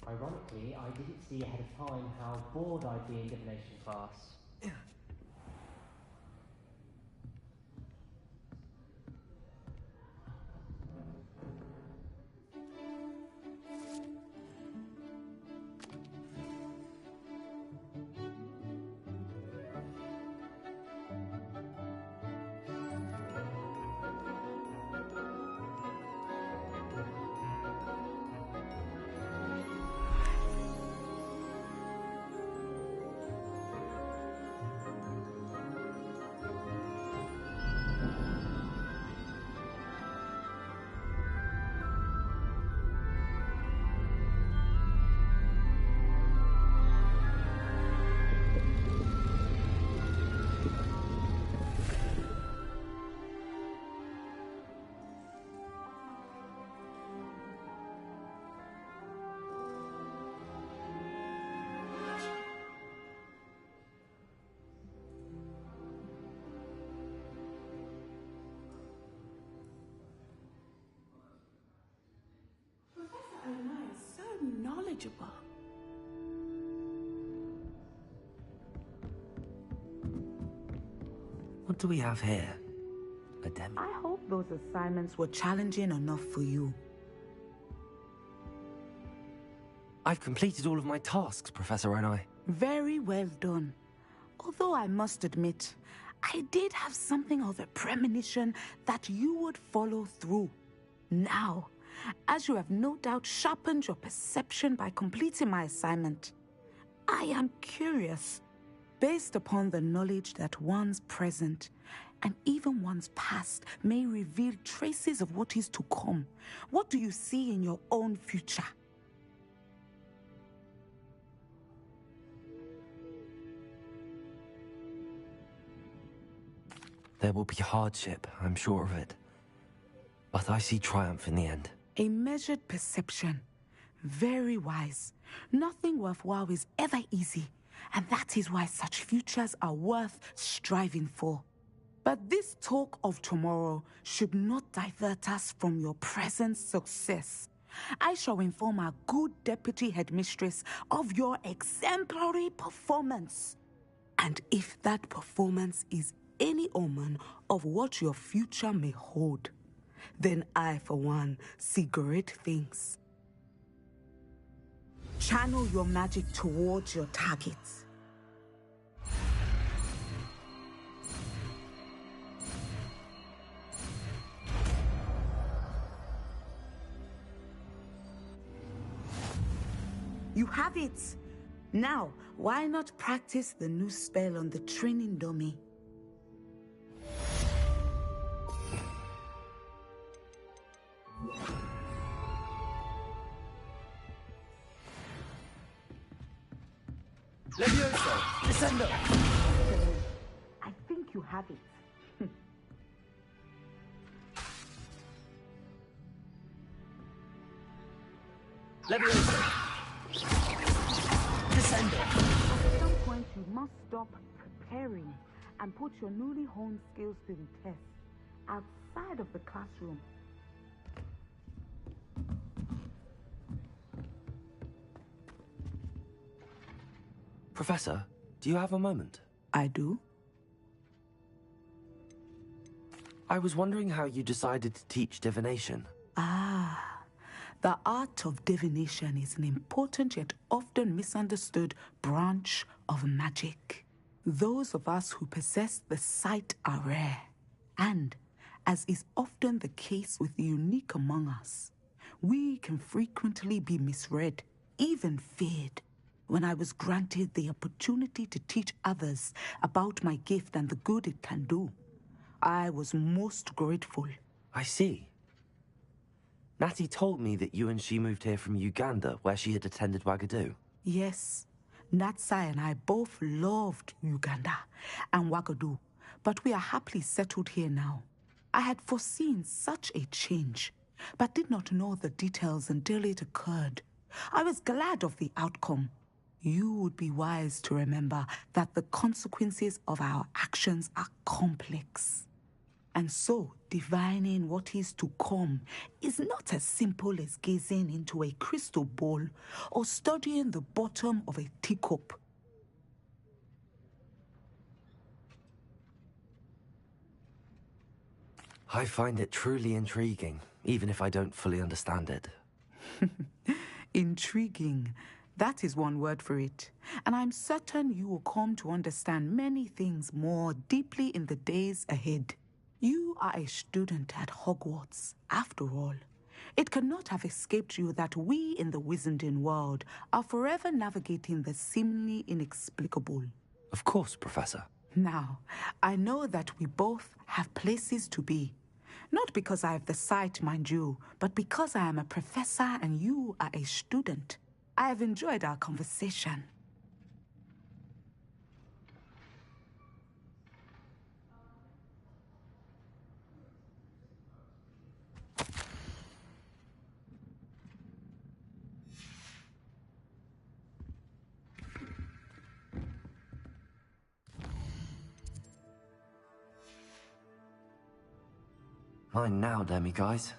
Ironically, I didn't see ahead of time how bored I'd be in divination class. So knowledgeable. What do we have here? A demi? I hope those assignments were challenging enough for you. I've completed all of my tasks, Professor Onai. Very well done. Although I must admit, I did have something of a premonition that you would follow through. Now, as you have no doubt sharpened your perception by completing my assignment, I am curious, based upon the knowledge that one's present and even one's past may reveal traces of what is to come. What do you see in your own future? There will be hardship, I'm sure of it. But I see triumph in the end. A measured perception. Very wise. Nothing worthwhile is ever easy, and that is why such futures are worth striving for. But this talk of tomorrow should not divert us from your present success. I shall inform our good deputy headmistress of your exemplary performance. And if that performance is any omen of what your future may hold, then I, for one, see great things. Channel your magic towards your targets. You have it! Now, why not practice the new spell on the training dummy? Levioso! Descendo! I think you have it. Levioso! Descendo! At some point, you must stop preparing and put your newly honed skills to the test outside of the classroom. Professor, do you have a moment? I do? I was wondering how you decided to teach divination. The art of divination is an important yet often misunderstood branch of magic. Those of us who possess the sight are rare, and, as is often the case with the unique among us, we can frequently be misread, even feared. When I was granted the opportunity to teach others about my gift and the good it can do, I was most grateful. I see. Natty told me that you and she moved here from Uganda, where she had attended Wagadu. Yes, Natsai and I both loved Uganda and Wagadu, but we are happily settled here now. I had foreseen such a change, but did not know the details until it occurred. I was glad of the outcome. You would be wise to remember that the consequences of our actions are complex. And so, Divining what is to come is not as simple as gazing into a crystal ball or studying the bottom of a teacup. I find it truly intriguing, even if I don't fully understand it. Intriguing. That is one word for it. And I'm certain you will come to understand many things more deeply in the days ahead. You are a student at Hogwarts, after all. It cannot have escaped you that we in the wizarding world are forever navigating the seemingly inexplicable. Of course, Professor. Now, I know that we both have places to be. Not because I have the sight, mind you, but because I am a professor and you are a student. I have enjoyed our conversation. Mine now, demi-guys.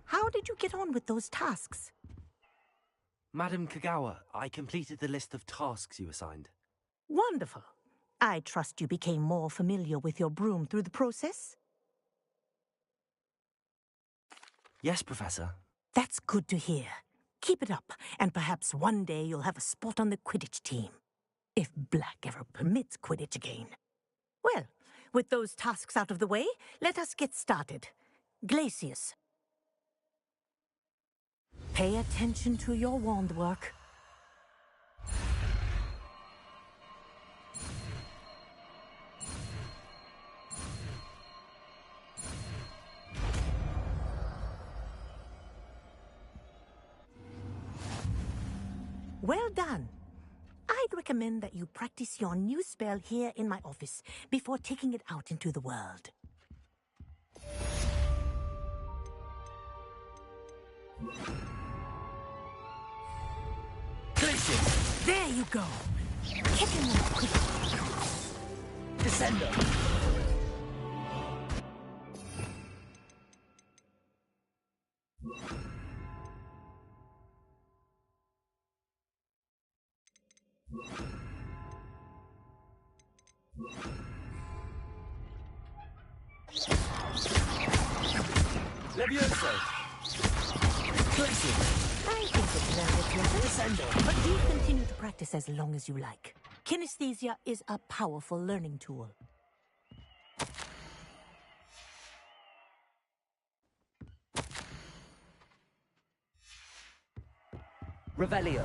How did you get on with those tasks? Madam Kagawa, I completed the list of tasks you assigned. Wonderful. I trust you became more familiar with your broom through the process? Yes, Professor. That's good to hear. Keep it up, and perhaps one day you'll have a spot on the Quidditch team. If Black ever permits Quidditch again. Well, with those tasks out of the way, let us get started. Glacius. Pay attention to your wand work. Well done. I'd recommend that you practice your new spell here in my office before taking it out into the world. Glacius! There you go. Hit him with a quick Descender! Levioso! Glacius! I think it's very pleasant, but do continue to practice as long as you like. Kinesthesia is a powerful learning tool. Revelio!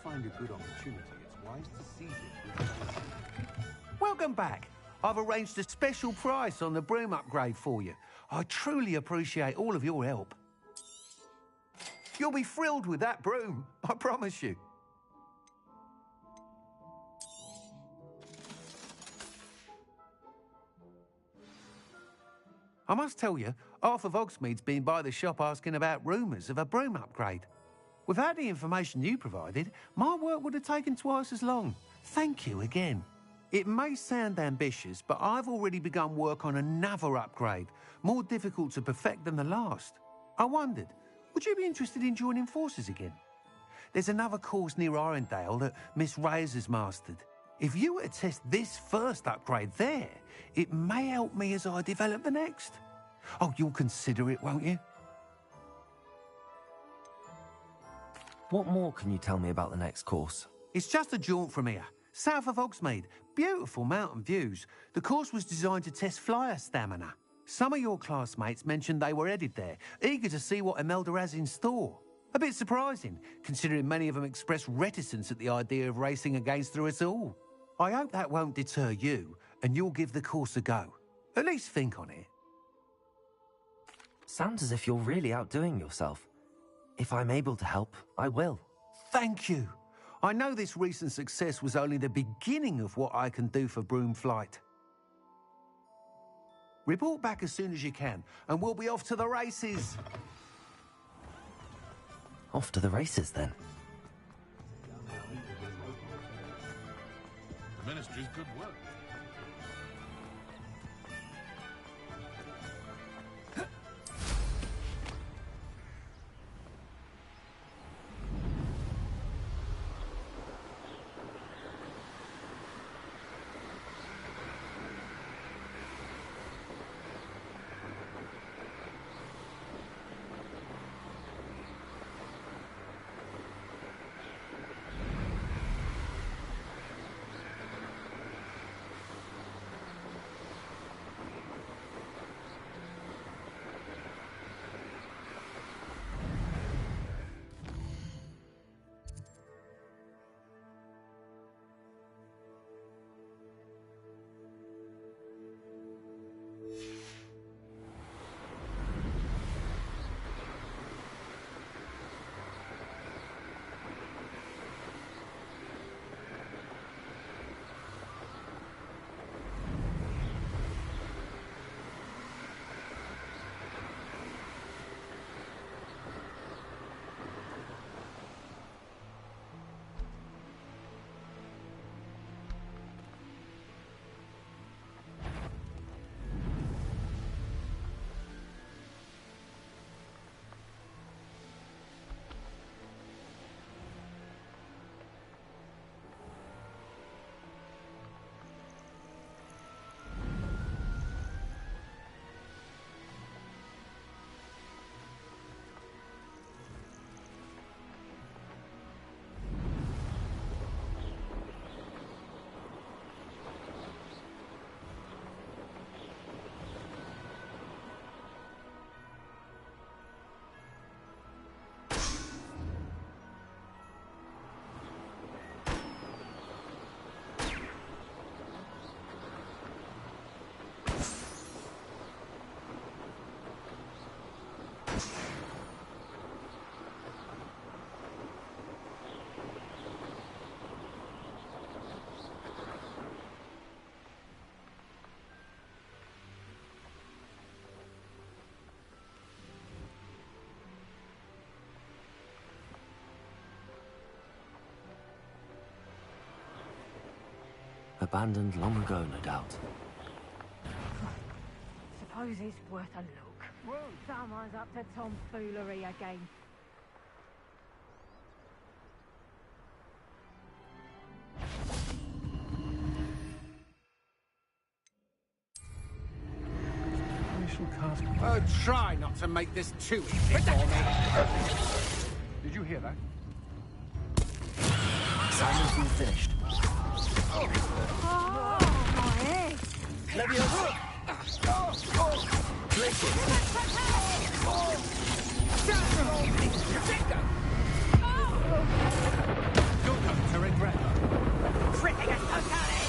find a good opportunity, it's wise to seize it with caution. Welcome back. I've arranged a special price on the broom upgrade for you. I truly appreciate all of your help. You'll be thrilled with that broom, I promise you. I must tell you, half of Hogsmeade's been by the shop asking about rumours of a broom upgrade. Without the information you provided, my work would have taken twice as long. Thank you again. It may sound ambitious, but I've already begun work on another upgrade, more difficult to perfect than the last. I wondered, would you be interested in joining forces again? There's another course near Arendelle that Miss Reyes has mastered. If you were to test this first upgrade there, it may help me as I develop the next. Oh, you'll consider it, won't you? What more can you tell me about the next course? It's just a jaunt from here, south of Hogsmeade. Beautiful mountain views. The course was designed to test flyer stamina. Some of your classmates mentioned they were headed there, eager to see what Imelda has in store. A bit surprising, considering many of them expressed reticence at the idea of racing against us all. I hope that won't deter you, and you'll give the course a go. At least think on it. Sounds as if you're really outdoing yourself. If I'm able to help, I will. Thank you. I know this recent success was only the beginning of what I can do for broom flight. Report back as soon as you can, and we'll be off to the races. Off to the races, then. The Ministry's good work. Abandoned long ago, no doubt. Suppose it's worth a look. Someone's up to tomfoolery again. Oh, try not to make this too easy for me. Did you hear that? Simon's been finished. Oh, my head! Go You're going to regret it. Cripping us totally!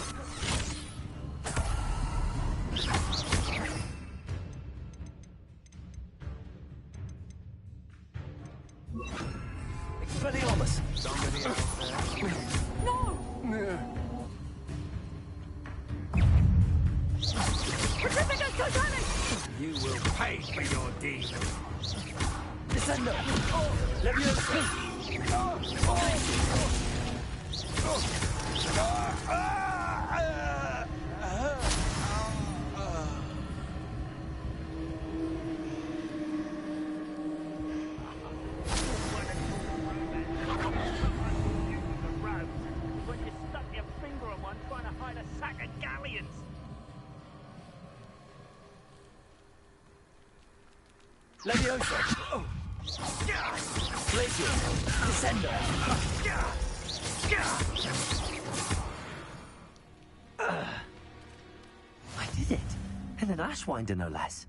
Expelliarmus! Somebody out there. No! We're tripping us totally! You will pay for your deeds. Descendo! Leviosa! When you stuck your finger on one trying to hide a sack of galleons. Leviosa! Oh. Glacier! Descendo! I did it! And an Ashwinder, no less.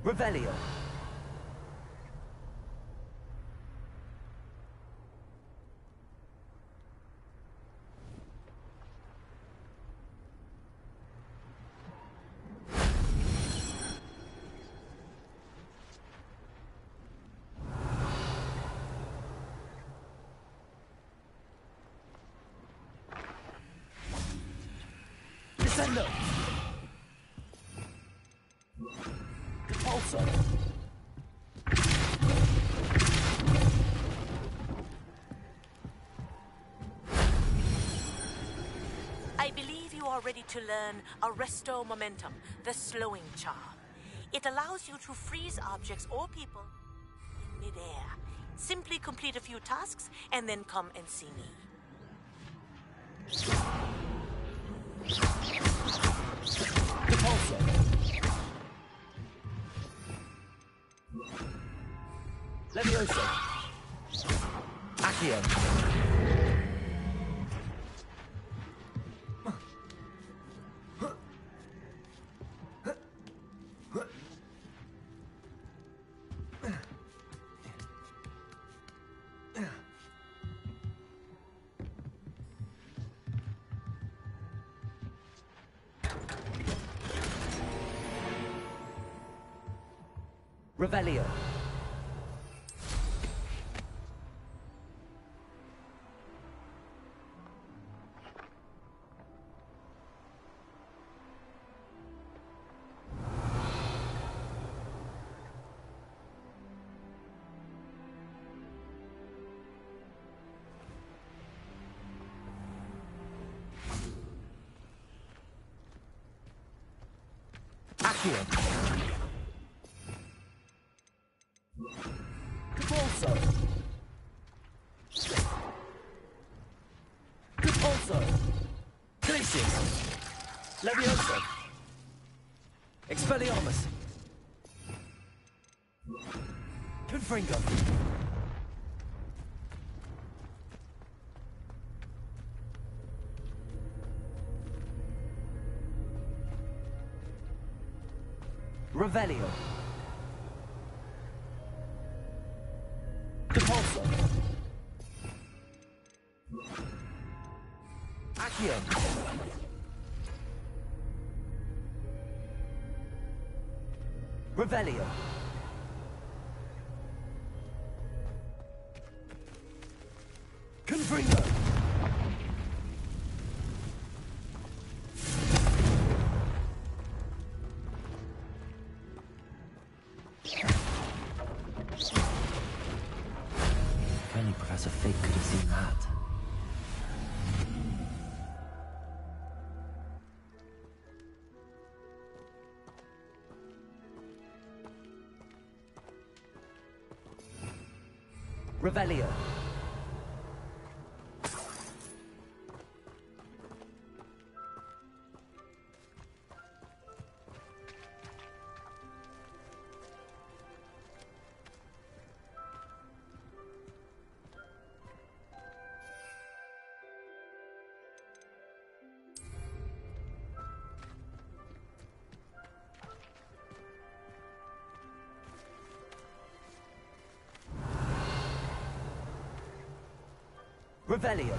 Revelio. Descendo. Also. I believe you are ready to learn Arresto Momentum, the slowing charm. It allows you to freeze objects or people in midair. Simply complete a few tasks and then come and see me. Depulso. Leviosa. Accio. Revelio. Accio. Depulso. Depulso. Glacius. Leviosa. Expelliarmus. Confringo. Revelio. Depulso. Accio. Revelio. Confringo. If only Professor Fig could have seen that. Revelio. Revelio.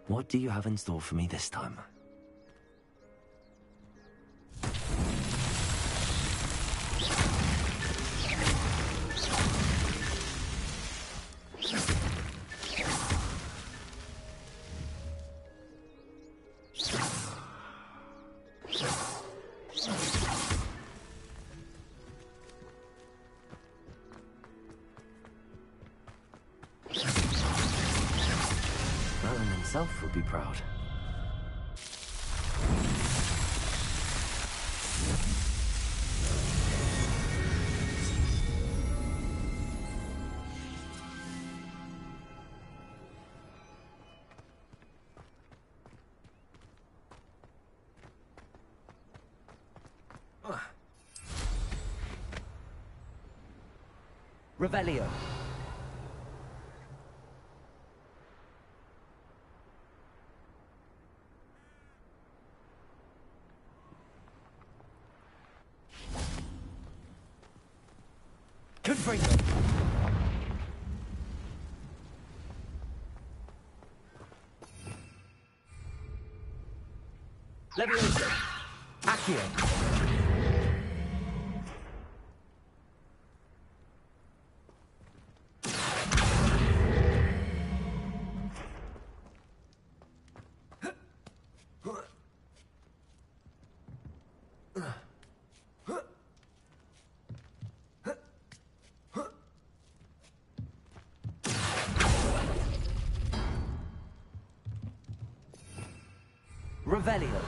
What do you have in store for me this time? Merlin himself would be proud. Revelio. Confringo. Levioso. Accio. Revelio.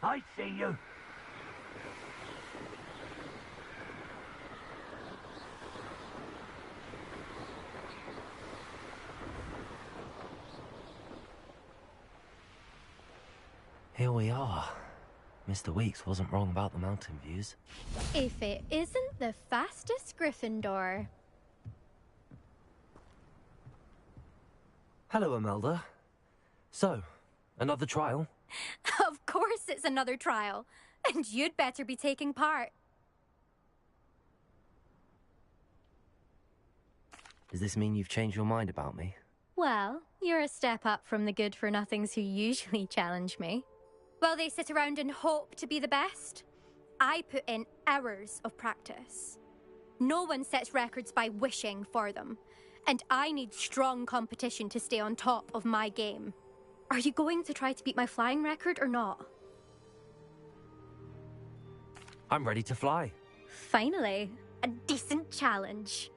I see you. Here we are. Mr. Weeks wasn't wrong about the mountain views. If it isn't the fastest Gryffindor. Hello, Imelda. So, another trial? Of course it's another trial. And you'd better be taking part. Does this mean you've changed your mind about me? Well, you're a step up from the good-for-nothings who usually challenge me. While they sit around and hope to be the best, I put in hours of practice. No one sets records by wishing for them, and I need strong competition to stay on top of my game. Are you going to try to beat my flying record or not? I'm ready to fly. Finally, a decent challenge.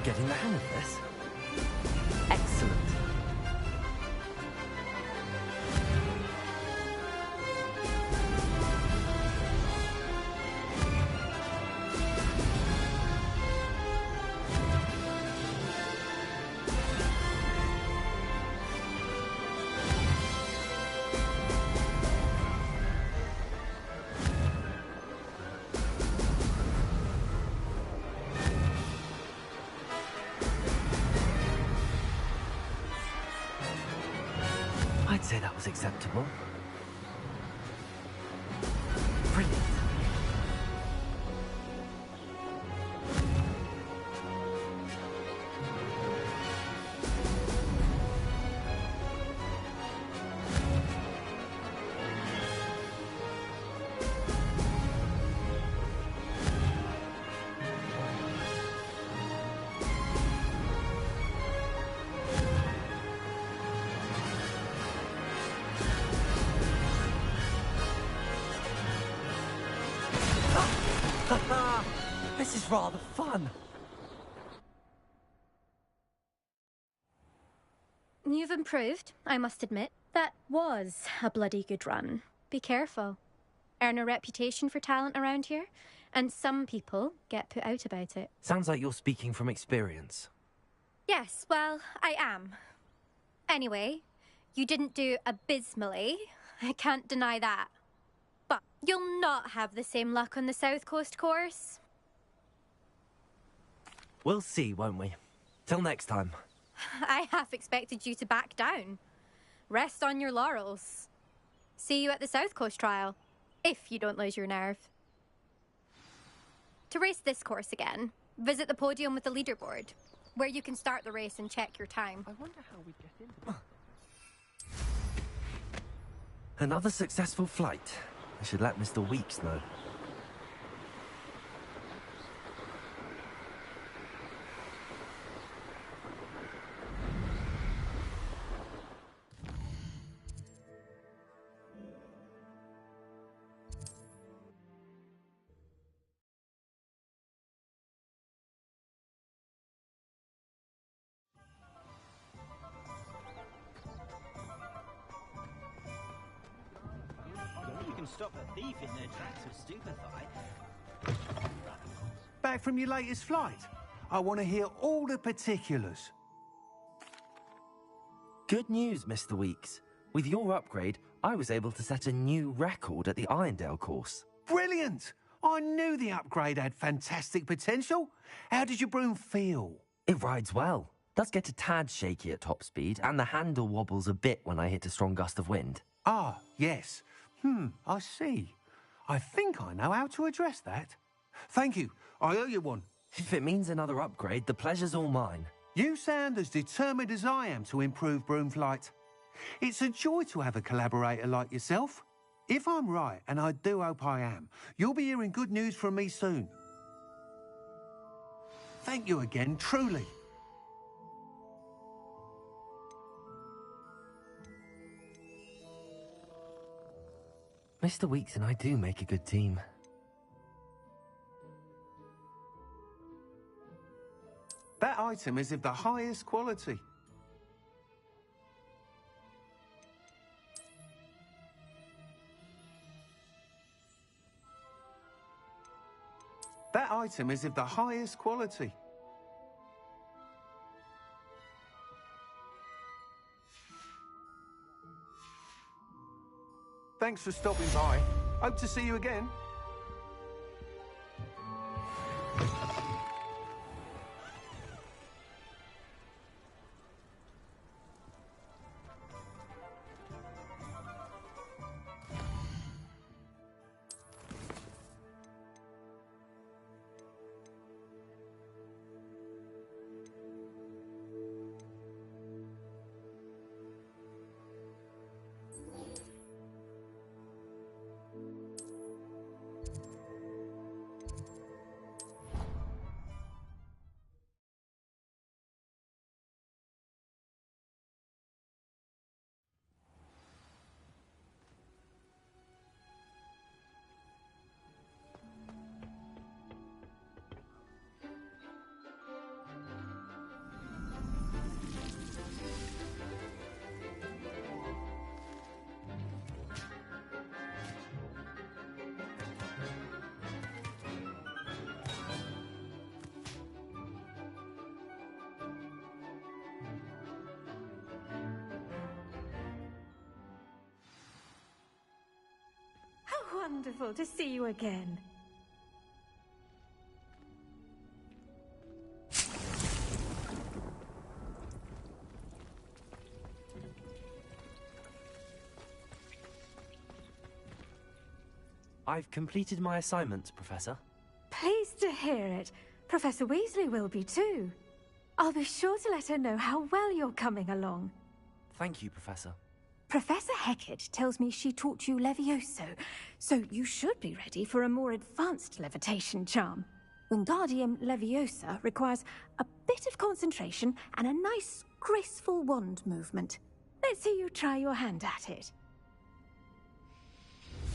getting the hang of this. Excellent. I'd say that was acceptable. Brilliant. This is rather fun. You've improved, I must admit. That was a bloody good run. Be careful. Earn a reputation for talent around here, and some people get put out about it. Sounds like you're speaking from experience. Yes, well, I am. Anyway, you didn't do abysmally. I can't deny that. But you'll not have the same luck on the South Coast course. We'll see, won't we? Till next time. I half expected you to back down. Rest on your laurels. See you at the South Coast trial, if you don't lose your nerve. To race this course again, visit the podium with the leaderboard, where you can start the race and check your time. I wonder how we get into Another successful flight. I should let Mr. Weeks know. Stop a thief in their tracks with stupefy. Back from your latest flight? I want to hear all the particulars. Good news, Mr. Weeks. With your upgrade, I was able to set a new record at the Irondale course. Brilliant! I knew the upgrade had fantastic potential. How did your broom feel? It rides well. Does get a tad shaky at top speed, and the handle wobbles a bit when I hit a strong gust of wind. Ah, yes. I see. I think I know how to address that. Thank you. I owe you one. If it means another upgrade, the pleasure's all mine. You sound as determined as I am to improve broom flight. It's a joy to have a collaborator like yourself. If I'm right, and I do hope I am, you'll be hearing good news from me soon. Thank you again, truly. Mr. Weeks and I do make a good team. That item is of the highest quality. That item is of the highest quality. Thanks for stopping by. Hope to see you again. wonderful to see you again. I've completed my assignments, Professor. Pleased to hear it. Professor Weasley will be too. I'll be sure to let her know how well you're coming along. Thank you, Professor. Professor Hecat tells me she taught you Levioso, so you should be ready for a more advanced levitation charm. Wingardium Leviosa requires a bit of concentration and a nice, graceful wand movement. Let's see you try your hand at it.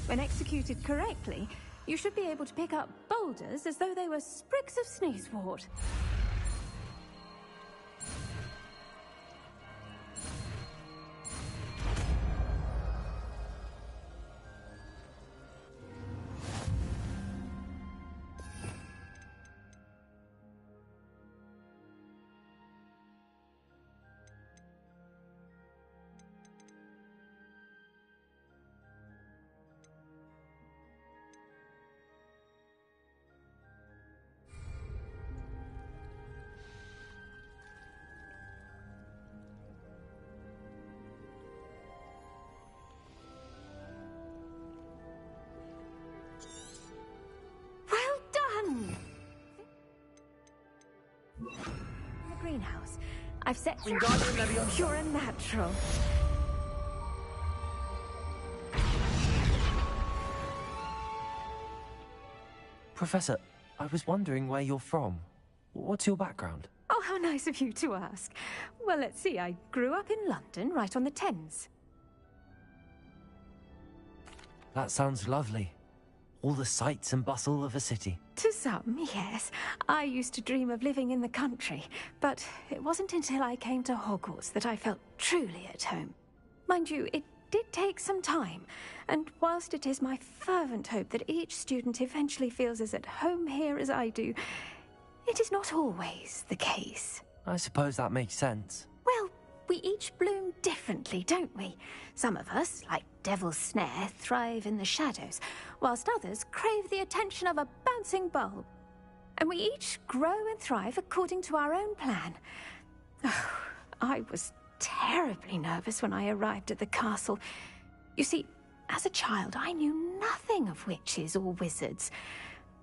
When executed correctly, you should be able to pick up boulders as though they were sprigs of sneezewort. The greenhouse. I've set Wingardium Leviosa. pure and natural. Professor, I was wondering where you're from. What's your background? Oh, how nice of you to ask. Well, let's see. I grew up in London, right on the Thames. That sounds lovely. All the sights and bustle of a city. To some, yes. I used to dream of living in the country, but it wasn't until I came to Hogwarts that I felt truly at home. Mind you, it did take some time, and whilst it is my fervent hope that each student eventually feels as at home here as I do, it is not always the case. I suppose that makes sense. Well, we each bloom differently, don't we? Some of us, like Devil's Snare, thrive in the shadows, whilst others crave the attention of a bouncing bulb. And we each grow and thrive according to our own plan. Oh, I was terribly nervous when I arrived at the castle. You see, as a child, I knew nothing of witches or wizards.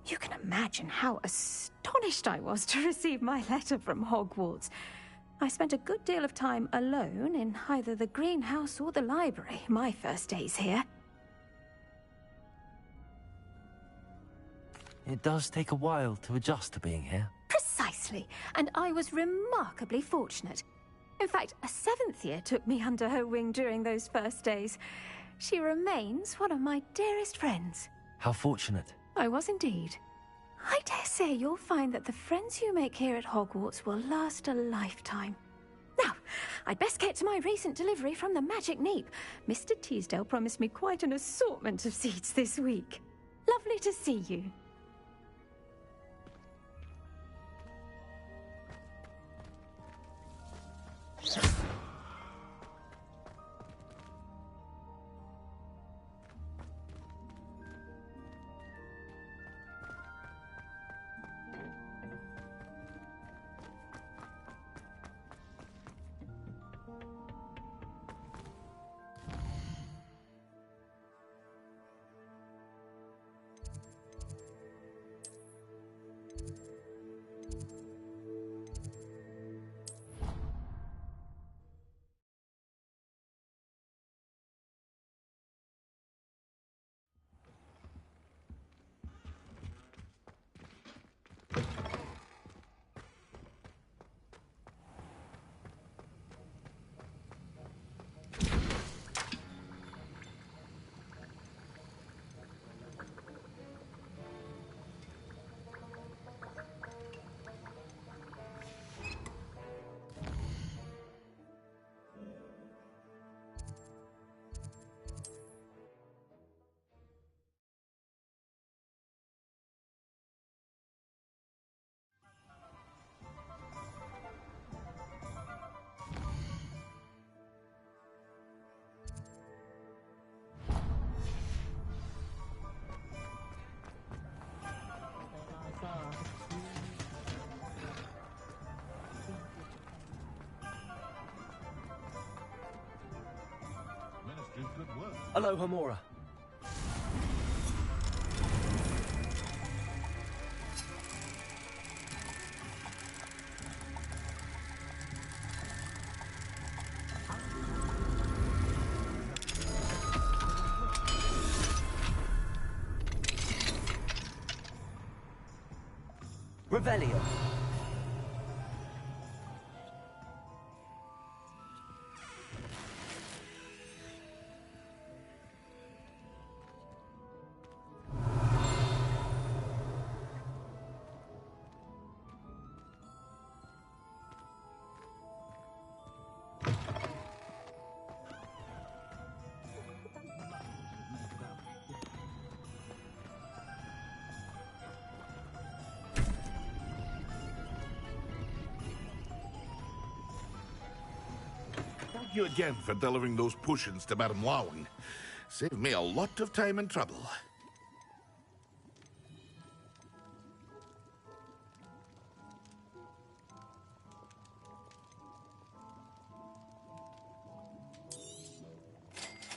You can imagine how astonished I was to receive my letter from Hogwarts. I spent a good deal of time alone in either the greenhouse or the library my first days here. It does take a while to adjust to being here. Precisely, and I was remarkably fortunate. In fact, a seventh year took me under her wing during those first days. She remains one of my dearest friends. How fortunate. I was indeed. I dare say you'll find that the friends you make here at Hogwarts will last a lifetime. Now, I'd best get to my recent delivery from the Magic Neep. Mr. Teasdale promised me quite an assortment of seeds this week. Lovely to see you. Aloha Mora. Revelio. Thank you again for delivering those potions to Madame Lawing. Saved me a lot of time and trouble.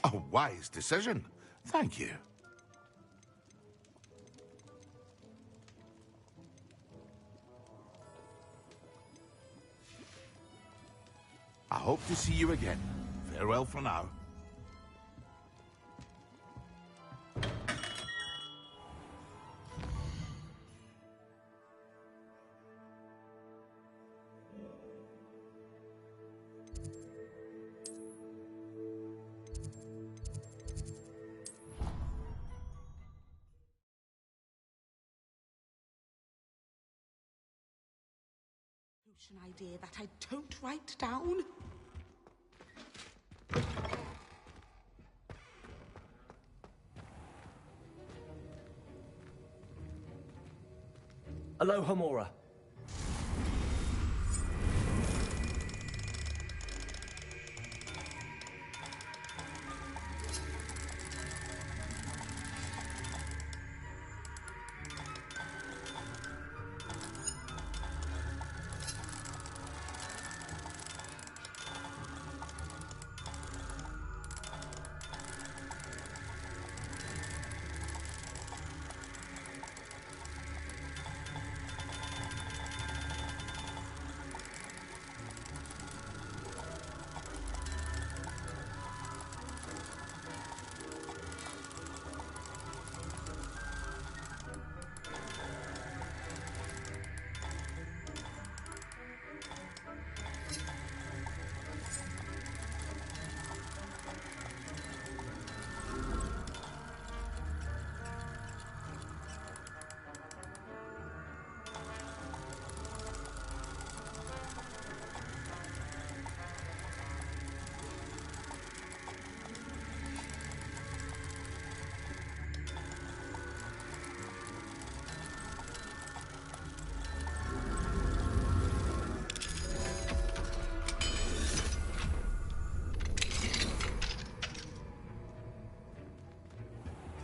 A wise decision. Thank you. I hope to see you again. Farewell for now. Potion idea that I don't write down. Aloha Mora.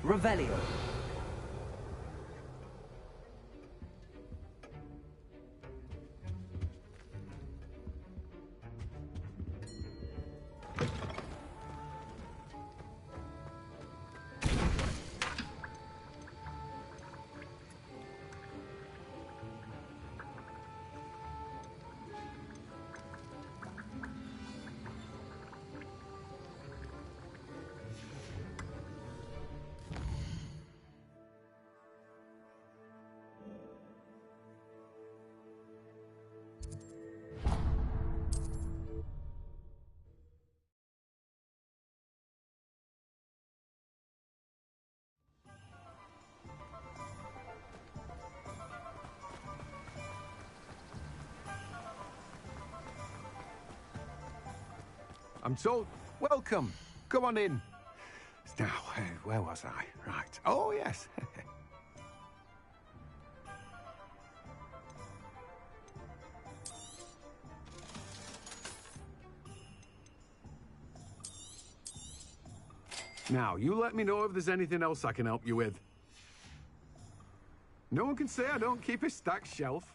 Revelio. I'm told. Welcome. Come on in. Now, where was I? Right. Oh, yes. Now, you let me know if there's anything else I can help you with. No one can say I don't keep a stacked shelf.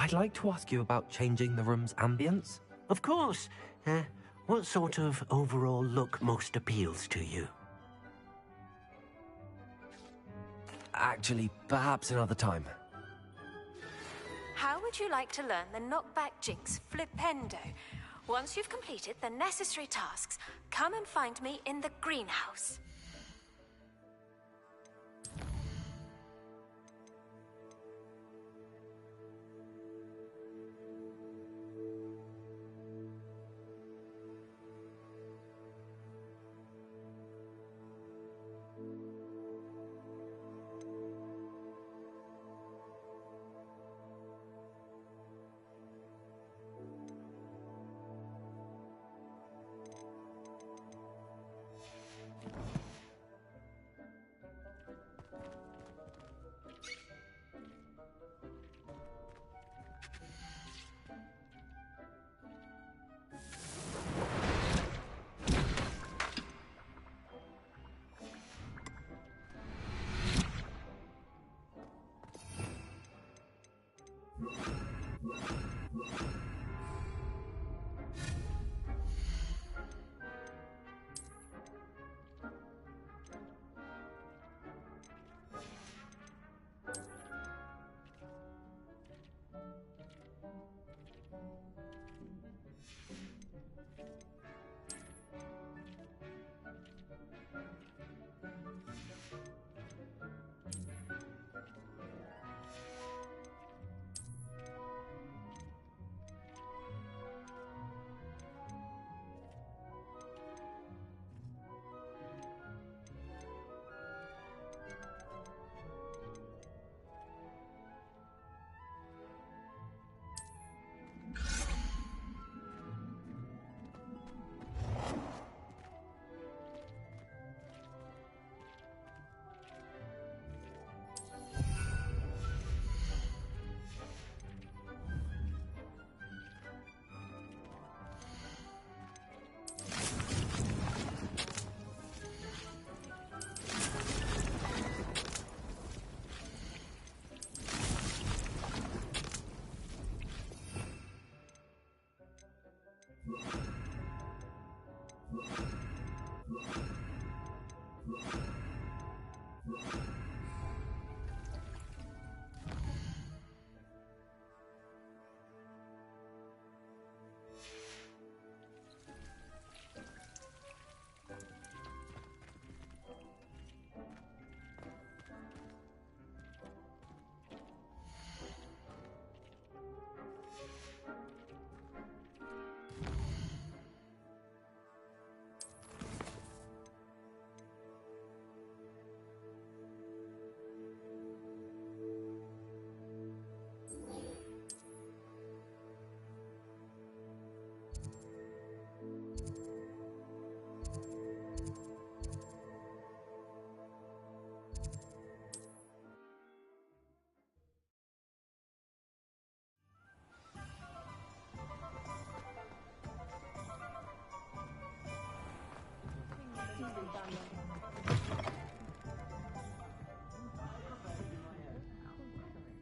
I'd like to ask you about changing the room's ambience. Of course. What sort of overall look most appeals to you? Actually, perhaps another time. How would you like to learn the knockback jinx flipendo? Once you've completed the necessary tasks, come and find me in the greenhouse.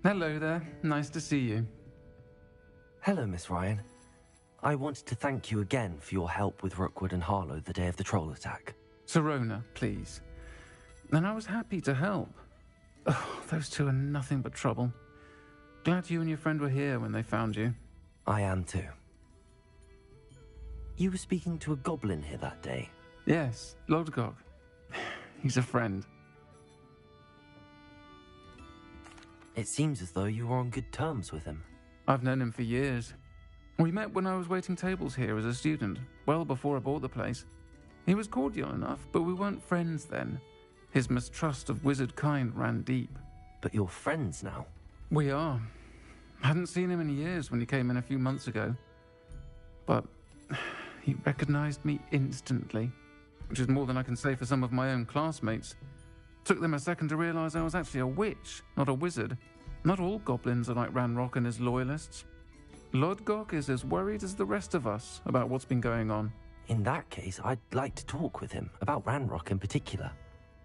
Hello there. Nice to see you. Hello, Miss Ryan. I wanted to thank you again for your help with Rookwood and Harlow the day of the troll attack. Serona, please. And I was happy to help. Oh, those two are nothing but trouble. Glad you and your friend were here when they found you. I am too. You were speaking to a goblin here that day? Yes, Lodgok. He's a friend. It seems as though you were on good terms with him. I've known him for years. We met when I was waiting tables here as a student, well before I bought the place. He was cordial enough, but we weren't friends then. His mistrust of wizard kind ran deep. But you're friends now? We are. Hadn't seen him in years when he came in a few months ago. But he recognized me instantly, which is more than I can say for some of my own classmates. Took them a second to realize I was actually a witch, not a wizard. Not all goblins are like Ranrock and his loyalists. Lodgok is as worried as the rest of us about what's been going on. In that case, I'd like to talk with him, about Ranrock in particular.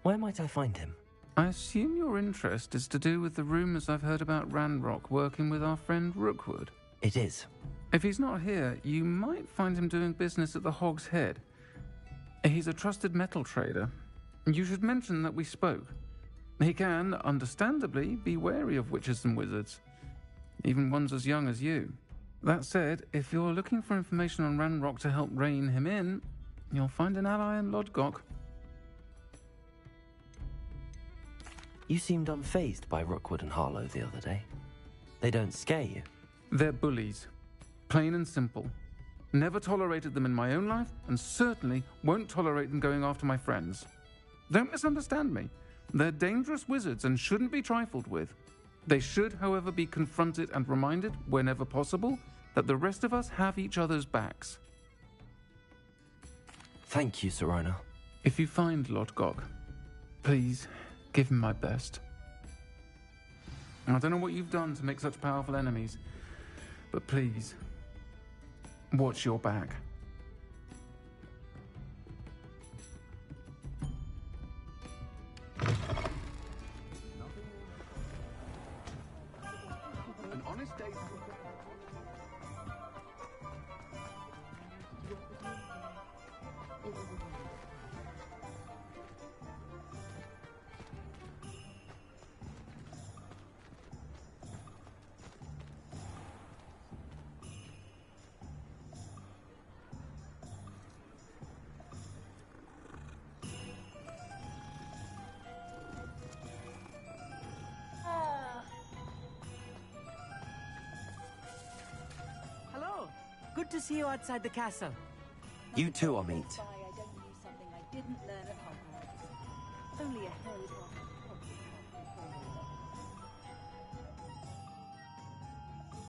Where might I find him? I assume your interest is to do with the rumours I've heard about Ranrock working with our friend Rookwood. It is. If he's not here, you might find him doing business at the Hog's Head. He's a trusted metal trader. You should mention that we spoke. He can, understandably, be wary of witches and wizards, even ones as young as you. That said, if you're looking for information on Ranrock to help rein him in, you'll find an ally in Lodgok. You seemed unfazed by Rookwood and Harlow the other day. They don't scare you. They're bullies. Plain and simple. Never tolerated them in my own life, and certainly won't tolerate them going after my friends. Don't misunderstand me. They're dangerous wizards and shouldn't be trifled with. They should, however, be confronted and reminded, whenever possible, that the rest of us have each other's backs. Thank you, Serona. If you find Lodgok, please give him my best. I don't know what you've done to make such powerful enemies, but please, watch your back. An honest day's Hello. Good to see you outside the castle. You too, Amit. I don't use something I didn't learn at Hogwarts. Only a hell of